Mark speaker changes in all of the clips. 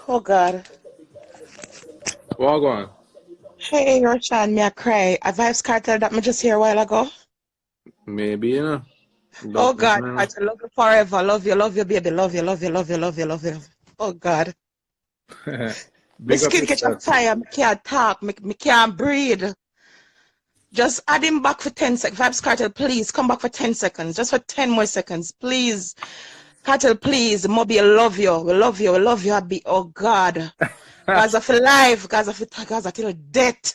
Speaker 1: Oh God.
Speaker 2: What going?
Speaker 1: Hey, Roshan, me a cry. A Vybz Kartel that me just hear a while ago.
Speaker 2: Maybe, you know.
Speaker 1: Oh
Speaker 2: Don't
Speaker 1: God,
Speaker 2: know.
Speaker 1: Kartel, love you forever. Love you, baby. Love you. Oh God. My
Speaker 2: Big up
Speaker 1: skin catch a
Speaker 2: yourself.
Speaker 1: fire. Me can't talk. Me can't breathe. Just add him back for 10 seconds. Vybz Kartel, please come back for 10 seconds. Just for 10 more seconds, please. Kartel, please. Moby, I love you. We love you. We love you, Abby. Oh God. Gaza for life. Gaza till death.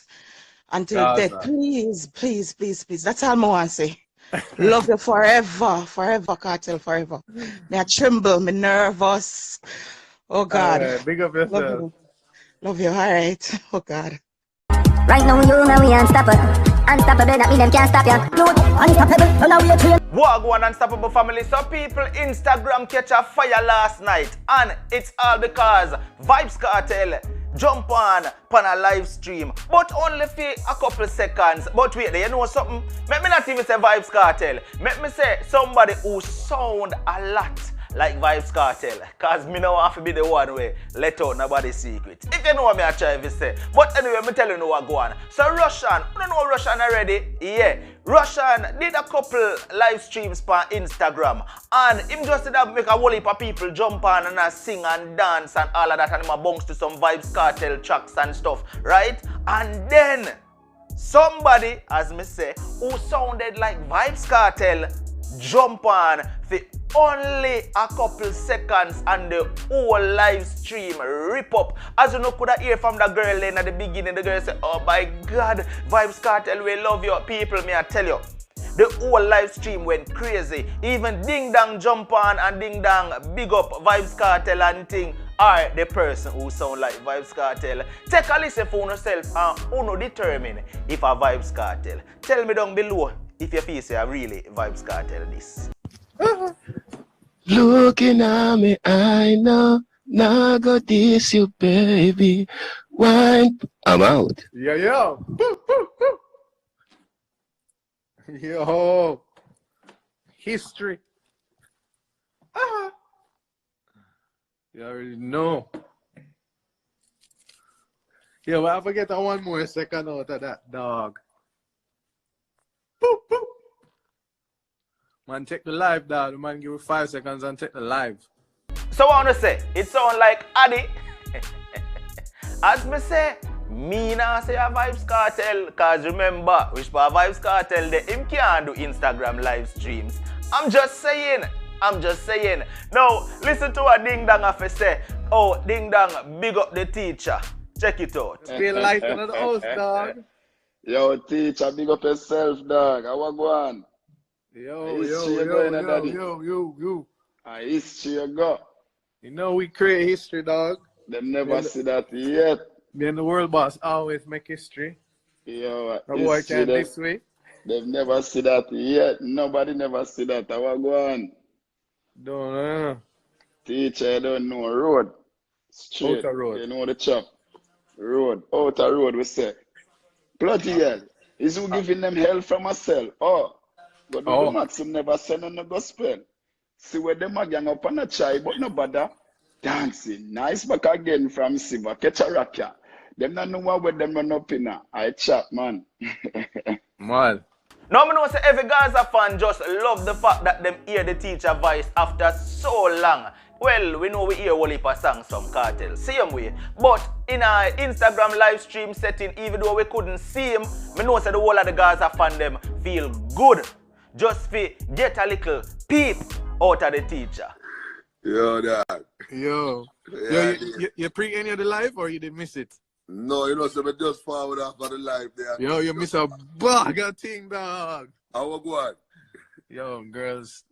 Speaker 1: Until death.
Speaker 2: Gaza.
Speaker 1: Please. That's all I want to say. Love you forever, Kartel, forever. Me I tremble, me nervous. Oh God.
Speaker 2: Alright, big up
Speaker 1: Love
Speaker 2: yourself.
Speaker 1: you. Love you. All right. Oh God.
Speaker 3: Right now you know we unstoppable. Unstoppable, that mean them can't stop ya. Youth, unstoppable, run away train.
Speaker 4: Wagwan Unstoppable family. So people, Instagram catch a fire last night, and it's all because Vybz Kartel jump on a live stream, but only for a couple seconds. But wait, you know something? Make me not even say Vybz Kartel. Make me say somebody who sound a lot like Vybz Kartel, cause me no want to be the one way let out nobody's secret. If you know what me I try to say. But anyway, me tell you know what go on. So Russian, you don't know Russian already? Yeah. Russian did a couple live streams on Instagram, and him just did make a whole heap of people jump on and sing and dance and all of that, and him a bounce to some Vybz Kartel tracks and stuff, right? And then somebody, as me say, who sounded like Vybz Kartel jump on for only a couple seconds, and the whole live stream rip up. As you know, could I hear from the girl then at the beginning, the girl said, oh my God, Vybz Kartel, we love your people, me I tell you. The whole live stream went crazy. Even Ding Dang jump on and Ding Dang big up Vybz Kartel and thing. Or the person who sound like Vybz Kartel. Take a listen for yourself and uno determine if a Vybz Kartel. Tell me down below if you feel say a really Vybz Kartel this.
Speaker 5: Looking at me, I know, not go diss you, baby. Wine, I'm out.
Speaker 2: Yo. Yo. History. You already know. Yo, but I forget one more second out of that dog. Man, check the live, dog. The man give you 5 seconds and check the live.
Speaker 4: So what I want to say, it sound like Addy. As me say, me nah say a Vybz Kartel, cause remember, which for Vybz Kartel, the him can't do Instagram live streams. I'm just saying. Now, listen to what Ding Dang have to say. Oh, Ding Dang, big up the teacher. Check it out.
Speaker 2: Feel light in the house, dog.
Speaker 6: Yo, teacher, big up yourself, dog. How are going?
Speaker 2: Yo.
Speaker 6: History you go.
Speaker 2: You know we create history, dog.
Speaker 6: Them never see that yet.
Speaker 2: Then the world boss always make history.
Speaker 6: Yo,
Speaker 2: No boy can this way.
Speaker 6: They've never see that yet. Nobody never see that. How are going?
Speaker 2: Don't know.
Speaker 6: Teacher, you don't know road. Straight.
Speaker 2: Outer road.
Speaker 6: You know the chop. Road. Outer road, we say. Bloody hell. Is who giving them hell from myself? Oh. But the Maxim never send on the gospel. See where them a gang up on a chai, but no bother. Dancing. Nice back again from Siva. Catch a rocker. Them not know what them run up in a. I chat, man.
Speaker 2: Man.
Speaker 4: Now I know say every Gaza fan just love the fact that them hear the teacher voice after so long. Well, we know we hear whole heap of songs from Kartel, same way. But in our Instagram live stream setting, even though we couldn't see him, I know say the whole of the Gaza fan them feel good. Just for get a little peep out of the teacher.
Speaker 5: Yo, dog.
Speaker 2: Yo.
Speaker 5: Yeah,
Speaker 2: You pre any of the live or you didn't miss it?
Speaker 5: No, you know, so we just forward off of the live there.
Speaker 2: Yo, you miss a bag of thing, dog.
Speaker 5: How we going?
Speaker 2: Yo, girls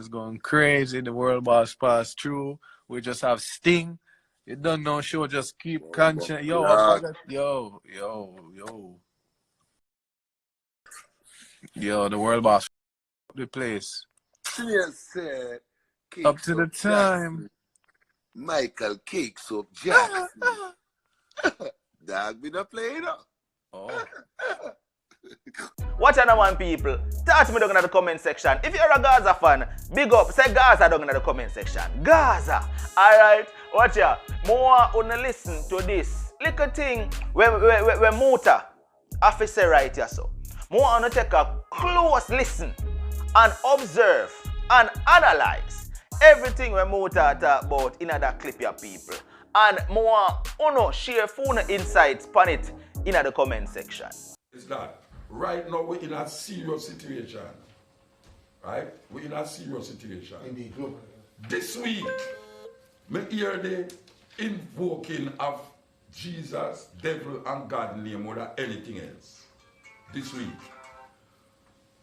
Speaker 2: going crazy. The world boss passed through. We just have Sting. You don't know show, just keep conscious. Yo, Yo, the world boss the place.
Speaker 5: Yes, sir.
Speaker 2: Up to the time.
Speaker 5: Michael Cakes up Jackson. Dog be the play, you know.
Speaker 2: Oh.
Speaker 4: Watch out, one people. Talk to me down in the comment section. If you're a Gaza fan, big up. Say Gaza down in the comment section. Gaza. Alright. Watch out. More wanna listen to this little thing where Muta officer right here so. More wanna take a close listen and observe and analyze everything where Muta talk about in that clip here, people. And more wanna share phone insights on it in the comment section.
Speaker 7: It's that. Right now, we're in a serious situation. Right? We're in a serious situation.
Speaker 8: Indeed. Look.
Speaker 7: This week, me hear the invoking of Jesus, devil, and God name more than anything else. This week.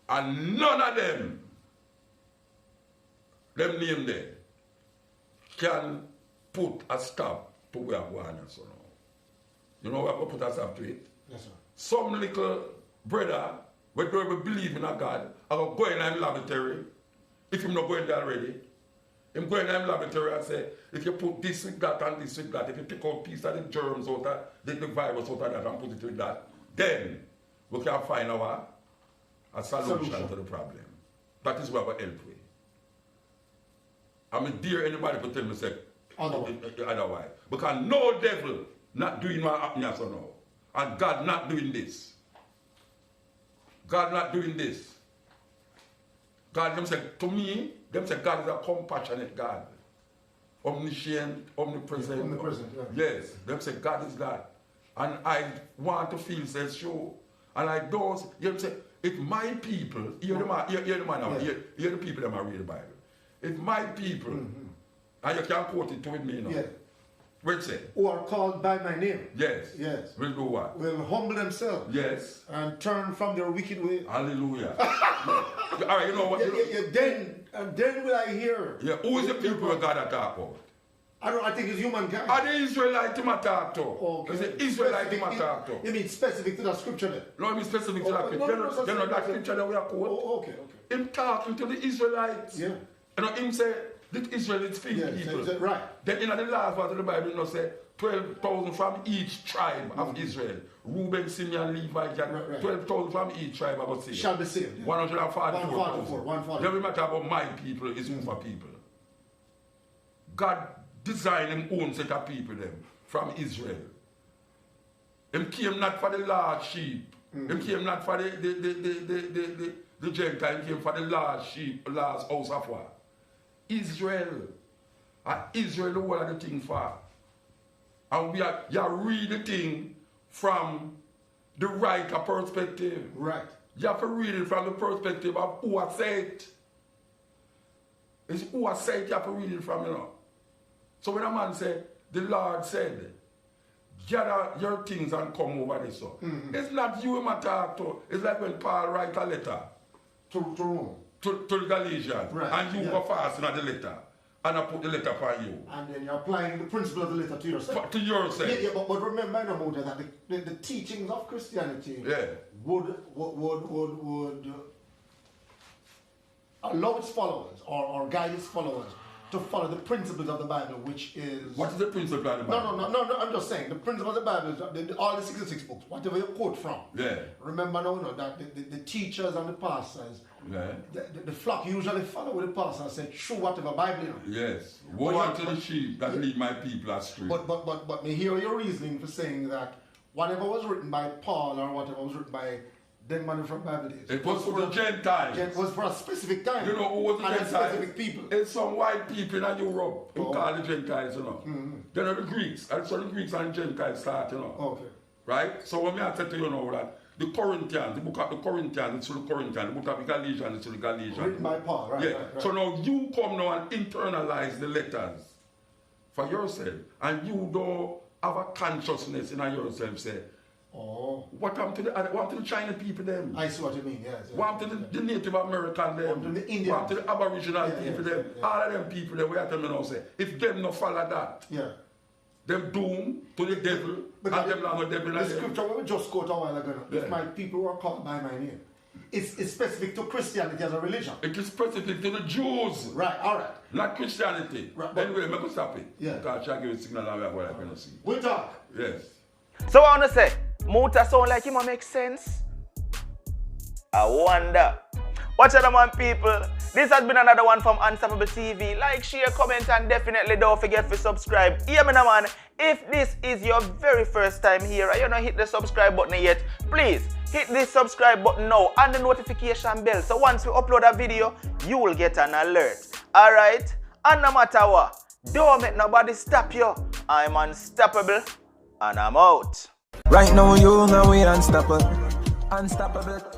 Speaker 7: And none of them name there, can put a stop to where I'm going. So now. You know what we put a stop to it?
Speaker 8: Yes, sir.
Speaker 7: Some little brother, we don't even believe in a God, I go in the laboratory. If he's not going there already, I'm going in the laboratory and say, if you put this with that and this with that, if you take out piece of the germs out of the virus out of that and put it with that, then we can find a solution to the problem. That is what we help with. I mean, dare anybody to tell me say otherwise. Because no devil not doing what happening so now. And God not doing this. God not doing this. God, them say, to me, them say God is a compassionate God. Omniscient, omnipresent.
Speaker 8: Omnipresent, yeah.
Speaker 7: Yes, them say God is God. And I want to feel so sure. And I don't, you say, if my people, hear the man now, hear the people that read the Bible. If my people, and you can quote it to with me now.
Speaker 8: Yeah.
Speaker 7: What say?
Speaker 8: Who are called by my name.
Speaker 7: Yes.
Speaker 8: Yes.
Speaker 7: Will do what?
Speaker 8: Will humble themselves.
Speaker 7: Yes.
Speaker 8: And turn from their wicked way.
Speaker 7: Hallelujah. All right, you know what?
Speaker 8: Then will I hear.
Speaker 7: Yeah, who is the people God that talk about?
Speaker 8: I think it's humankind.
Speaker 7: Are the Israelites him talk to?
Speaker 8: Okay.
Speaker 7: Is the Israelites him talk to?
Speaker 8: You mean specific to the scripture then?
Speaker 7: No, I mean specific to that scripture. Then that scripture that we are quote.
Speaker 8: Oh, okay.
Speaker 7: Him talking to the Israelites.
Speaker 8: Yeah.
Speaker 7: You know, him say, the Israelites feed people.
Speaker 8: Right.
Speaker 7: Then in the last part of the Bible, you know, say, 12,000 from each tribe of Israel. Reuben, Simeon, Levi, right. 12,000 from each tribe of saved.
Speaker 8: Shall be saved. Yeah.
Speaker 7: 144,000.
Speaker 8: 144.
Speaker 7: Every matter about my people is for people. God designed him own set of people them from Israel. Him came not for the large sheep. Him came not for the Gentile. He came for the large sheep, large house of war. Israel. And Israel the whole of the thing for. And you read the thing from the right perspective.
Speaker 8: Right.
Speaker 7: You have to read it from the perspective of who has said it. It's who has said it, you have to read it from, you know. So when a man said, the Lord said, gather your things and come over this. So. It's not you him talk to. It's like when Paul write a letter.
Speaker 8: To Rome.
Speaker 7: To the Galatians.
Speaker 8: Right.
Speaker 7: And you go fast in the letter. And I put the letter for you.
Speaker 8: And then you're applying the principle of the letter to yourself.
Speaker 7: To yourself.
Speaker 8: Yeah, but remember that the teachings of Christianity would allow its followers or guide its followers to follow the principles of the Bible, which is...
Speaker 7: What is the principle of the Bible?
Speaker 8: No, I'm just saying, the principle of the Bible is all the 66 books, whatever you quote from.
Speaker 7: Yeah.
Speaker 8: Remember that the teachers and the pastors, the flock usually follow what the pastor and say, true whatever Bible you know.
Speaker 7: Yes. Woe unto the sheep that lead my people astray.
Speaker 8: But me hear your reasoning for saying that whatever was written by Paul or whatever was written by them man from Bible days.
Speaker 7: It was for the Gentiles.
Speaker 8: It was for a specific time.
Speaker 7: You know who was the
Speaker 8: and
Speaker 7: Gentiles?
Speaker 8: specific people.
Speaker 7: It's some white people in Europe who call the Gentiles, you know. Then the Greeks. And so the Greeks and Gentiles start, you know.
Speaker 8: Okay.
Speaker 7: Right? So when I say to you now that the Corinthians, the book of the Corinthians, it's to the Corinthians, the book of the Galatians, it's to the Galatians.
Speaker 8: Written by Paul, right?
Speaker 7: Yeah.
Speaker 8: Right.
Speaker 7: So now you come now and internalize the letters for yourself. And you don't have a consciousness in yourself, say, what happened to the China people them?
Speaker 8: I see what you mean, yes.
Speaker 7: What happened to the Native American them?
Speaker 8: What to the Indians?
Speaker 7: What happened to the Aboriginal people them? All of them people them, we have to know, say, if them not follow that, them doomed to the devil,
Speaker 8: because
Speaker 7: and them not the devil.
Speaker 8: The scripture we just quote a while ago, if my people were called by my name, it's specific to Christianity as a religion.
Speaker 7: It is specific to the Jews.
Speaker 8: Right, all right.
Speaker 7: Not Christianity.
Speaker 8: Right,
Speaker 7: anyway, make us stop it.
Speaker 8: Yeah.
Speaker 7: Because I give a signal and what I'm going to see.
Speaker 8: We'll talk.
Speaker 7: Yes.
Speaker 4: So I want to say, Muta sound like him make sense. I wonder. Watch out, man, people. This has been another one from Unstoppable TV. Like, share, comment, and definitely don't forget to subscribe. Hear me now, man. If this is your very first time here and you don't hit the subscribe button yet, please hit the subscribe button now and the notification bell. So once we upload a video, you will get an alert. Alright? And no matter what, don't make nobody stop you. I'm unstoppable and I'm out.
Speaker 9: Right now, you know we unstoppable. Unstoppable.